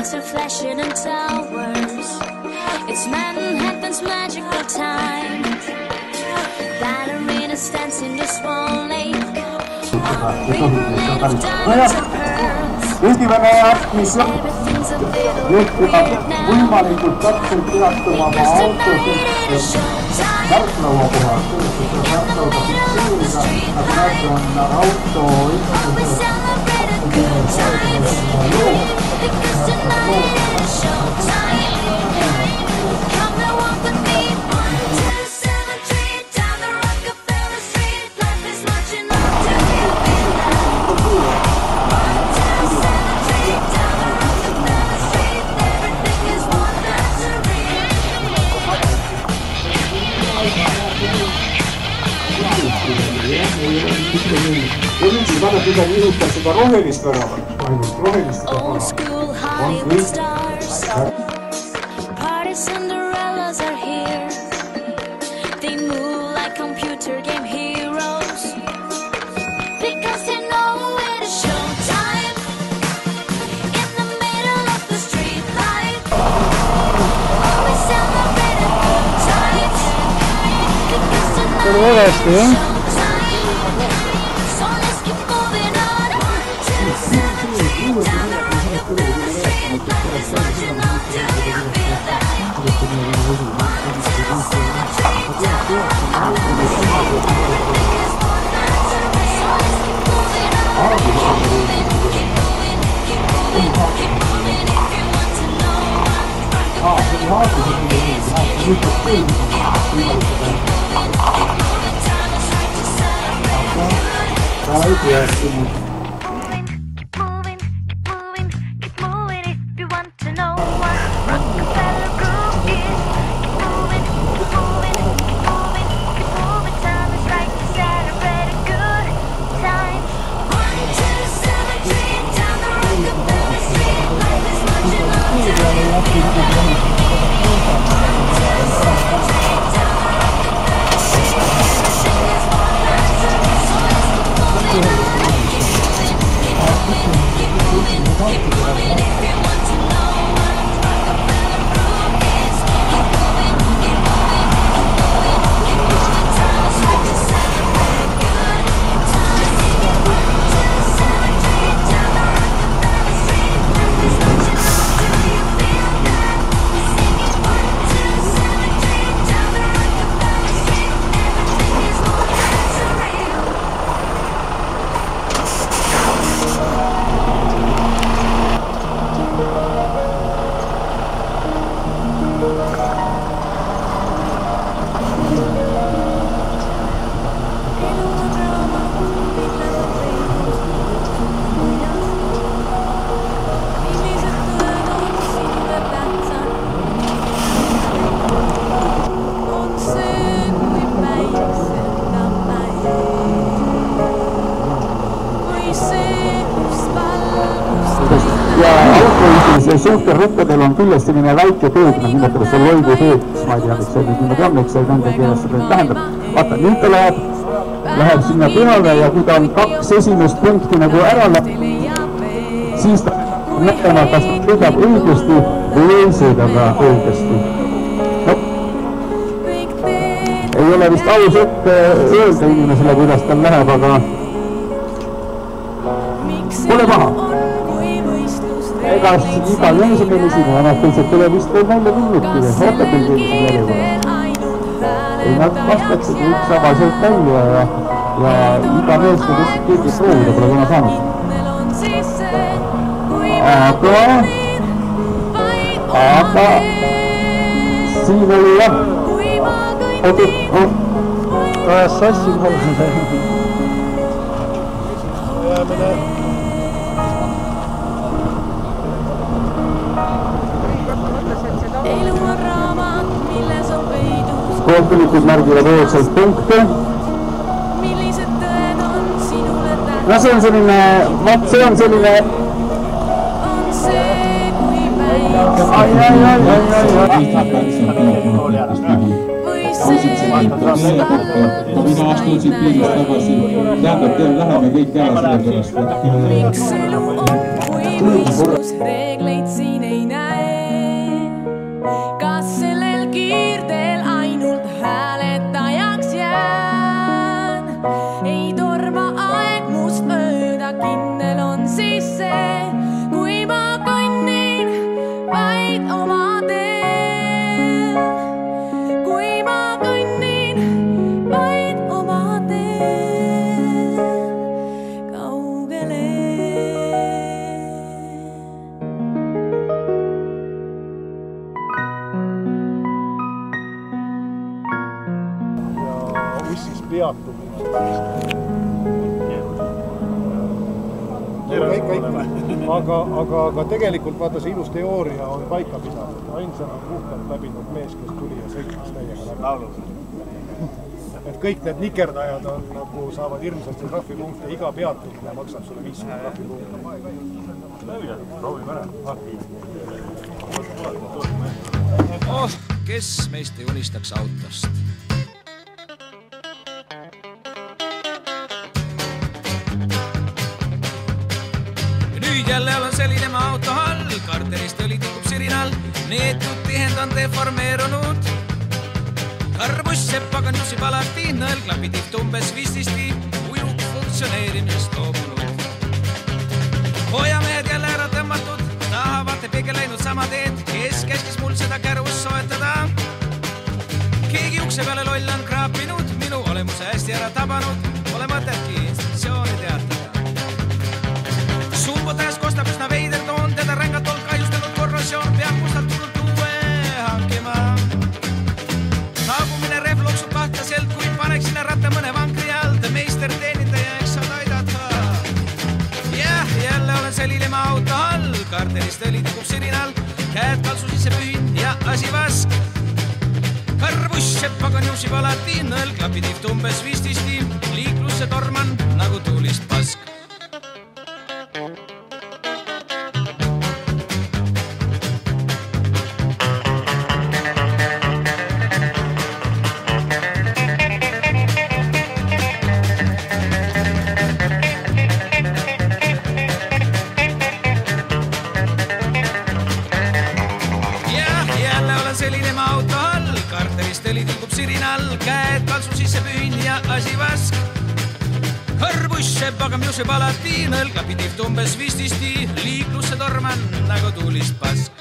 lights are flashing in towers. It's Manhattan's magical time. Ballerinas dance in the small lake. Esimene järgmisel juhtima võimalikult täpselt peatuma oma autos märklaua kohal. Märklauda fikseerida, nagu näete, on auto Eriti vaadata, mida nihutab seda rohelist väravat. Ainult rohelist väravat. Party Cinderellas are here. They move like computer game heroes. Because they know it is showtime. In the middle of the street light. We celebrate a good time. Because tonight is showtime. Suurtel rüppedel on küljest selline väike teed, nimetatud see loigu teed, ma ei tea, miks see nüüd niimoodi on, miks see nende keeles seda tähendab. Vaata, nüüd ta läheb sinna peale ja kui ta on 2 esimest punkti nagu ära läheb, siis ta nägema, kas ta sõidab õigesti või ei sõida ka õigesti. No, ei ole vist aus ette öelda inimesele, kuidas tal läheb, aga pole maha. Ega iga esimene esine, nad teised tule vist veel välja minnudki, ootab meil keegi järjekorda. Ei, nad vastaksid üks samaselt välja ja iga mees, kui tõesti keegi proovida pole kuna saanud. Aga siin oli jah. Kas sassin hoolda? Kohtunikud märgivad 9 punkte. No see on selline, vaat see on selline mina astun siit piirist tagasi, tähendab, läheme kõik ära selle pärast. võistlus reegleid siin ei näe. Kas sellel kiirteel ainult hääletajaks jään? Ei torma aeg must mööda, kindel on siis see, kui ma kõnnin vaid oma teel. Kui ma kõnnin vaid oma teel kaugele. Ussis peatub. Aga tegelikult vaata see ilus teooria on paika pidanud. Ainsana puhtalt läbinud mees, kes tuli ja sõitis täiega läbi. Et kõik need nikerdajad on, nagu saavad hirmsasti trahvipunkte, iga peatumine maksab sulle 500 trahvipunkte. Kes meist ei unistaks autost? Nüüd jälle olen selline autohall, karterist oli tikub sirinal, neetud tihend on deformeerunud. Karbuss seppaga nusib alati, nõelklapid umbes vististi, ujuk funktsioneerimisest loobunud. Hoiamehed jälle ära tõmmatud, tahavad pigem läinud sama teed, kes käskis mul seda kärvust soetada. Keegi ukse peale loll on kraapinud, minu olemuse hästi ära tabanud, pole mõtetki instruktsiooni teatada. Sumbutajast kostab üsna veider toon, teda rängalt on kahjustanud korrosioon, peab mustalt tulnud uue hankima. Saabumine rehv loksub kahtlaselt, kui paneks sinna ratta mõne vankri all, meister teenindaja, eks saad aidata. Jah, jälle olen selline ma auto all, karterist õli tikub sirinal, käed kalsu sisse pühin ja asi vask. Karbuss seppaga nusib alati, nõelklapid umbes vististi, liiklusse torman nagu tuulist pask. Selline ma auto all, karterist õli tikub sirinal, käed kalsu sisse pühin ja asi vask. Karbuss seppaga mjuseb alati, nõelklapid umbes vististi, liiklusse torman nagu tuulist pask.